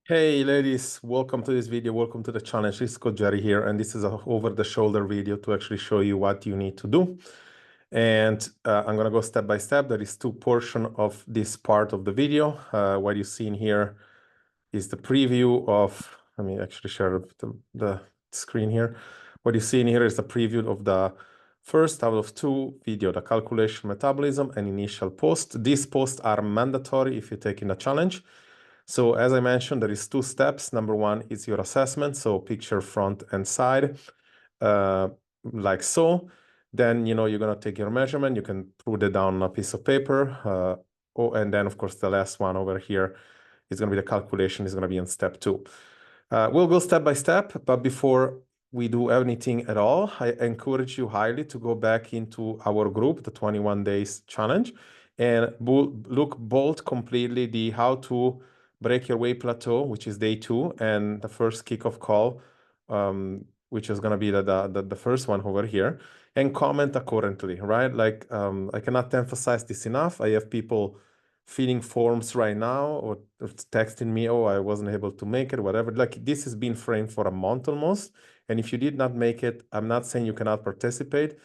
Hey ladies, welcome to this video. Welcome to the challenge. This is Coach Jerry here, and this is a over-the-shoulder video to actually show you what you need to do. And I'm gonna go step by step. There is two portions of this part of the video. What you see in here is the preview of, let me actually share the screen here. What you see in here is the preview of the first out of two video, the calculation metabolism and initial post. These posts are mandatory if you're taking the challenge. So as I mentioned, there is two steps. Number one is your assessment. So picture front and side, like so. Then, you're going to take your measurement. You can put it down on a piece of paper. And then, of course, the last one over here is going to be the calculation. Is going to be in step two. We'll go step by step. But before we do anything at all, I encourage you highly to go back into our group, the 21 days challenge, and look bold completely the how to break your weight plateau, which is day 2, and the first kickoff call, which is going to be the first one over here, and comment accordingly, right? Like, I cannot emphasize this enough. I have people filling forms right now or texting me, oh, I wasn't able to make it, whatever. Like, this has been framed for a month almost. And if you did not make it, I'm not saying you cannot participate,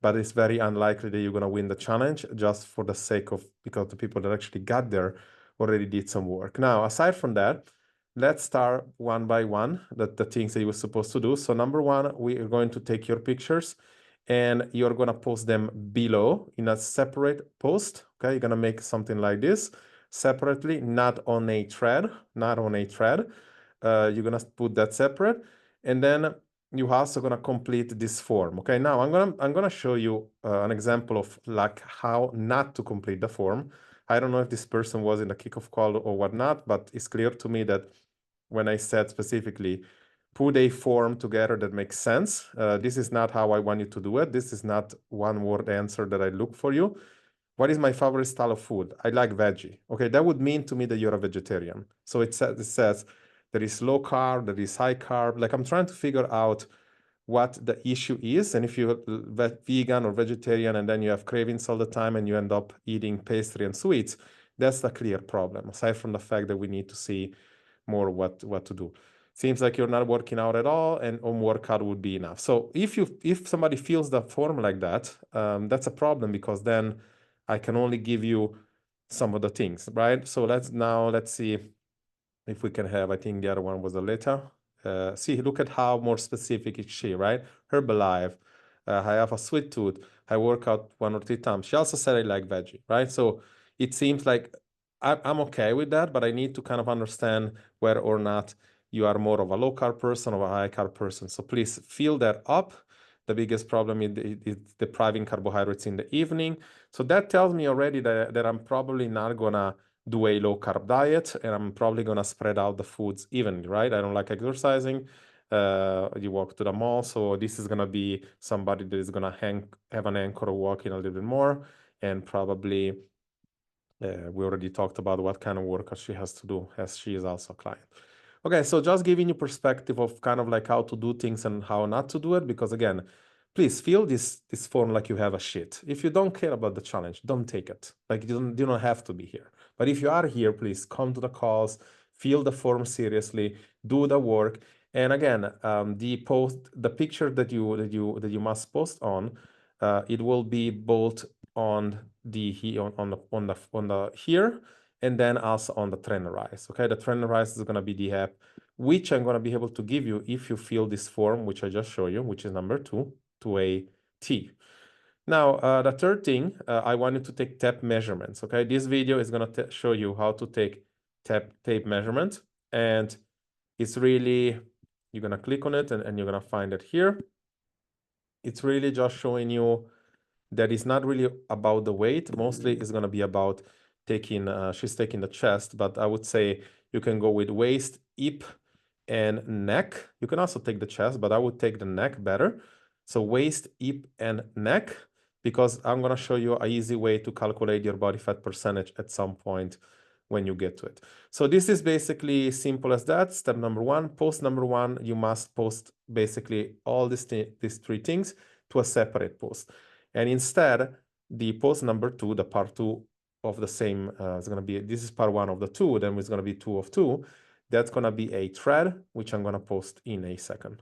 but it's very unlikely that you're going to win the challenge just for the sake of, because the people that actually got there already did some work. Now, aside from that, let's start one by one, the things that you were supposed to do. So number one, we are going to take your pictures and you're going to post them below in a separate post. Okay, you're going to make something like this separately, not on a thread, you're going to put that separate. And then you're also going to complete this form. Okay, now I'm going to show you an example of like how not to complete the form. I don't know if this person was in the kickoff call or whatnot, but it's clear to me that when I said specifically, put a form together that makes sense. This is not how I want you to do it. This is not one word answer that I look for you. What is my favorite style of food? I like veggie. Okay, that would mean to me that you're a vegetarian. So it says there is low carb, there is high carb. Like, I'm trying to figure out what the issue is. And if you're vegan or vegetarian and then you have cravings all the time and you end up eating pastry and sweets, that's the clear problem, aside from the fact that we need to see more what to do. Seems like you're not working out at all, and home workout would be enough. So if somebody feels the form like that, that's a problem, because then I can only give you some of the things, right? So let's see if we can have, I think the other one was a letter. See, look at how more specific is she, right? Herbalife. I have a sweet tooth. I work out 1 or 3 times. She also said I like veggie, right? So it seems like I'm okay with that, but I need to kind of understand whether or not you are more of a low carb person or a high carb person. So please fill that up. The biggest problem is depriving carbohydrates in the evening. So that tells me already that I'm probably not gonna do a low carb diet, and I'm probably gonna spread out the foods evenly, right? I don't like exercising. You walk to the mall, so this is gonna be somebody that is gonna have an anchor walking a little bit more, and probably we already talked about what kind of workout she has to do, as she is also a client. Okay, so just giving you perspective of kind of like how to do things and how not to do it, because again, please fill this form like you have a shit. If you don't care about the challenge, don't take it. Like, you don't have to be here. But if you are here, please come to the calls, fill the form seriously, do the work. And again, the picture that you must post on, it will be both on the here, and then also on the Trainerize. Okay, the Trainerize is going to be the app which I'm going to be able to give you if you fill this form, which I just showed you, which is number 2, to a T. Now, the third thing, I wanted to take tape measurements. Okay, this video is going to show you how to take tape measurements, and it's really, you're going to click on it and you're going to find it here. It's really just showing you that it's not really about the weight. Mostly it's going to be about she's taking the chest, but I would say you can go with waist, hip, and neck. You can also take the chest, but I would take the neck better. So waist, hip, and neck, because I'm going to show you an easy way to calculate your body fat percentage at some point when you get to it. So this is basically simple as that. Step number 1, post number 1, you must post basically all these 3 things to a separate post. And instead, the post number 2, the part 2 of the same, is going to be, this is part 1 of the 2, then it's going to be 2 of 2. That's gonna be a thread, which I'm gonna post in a second.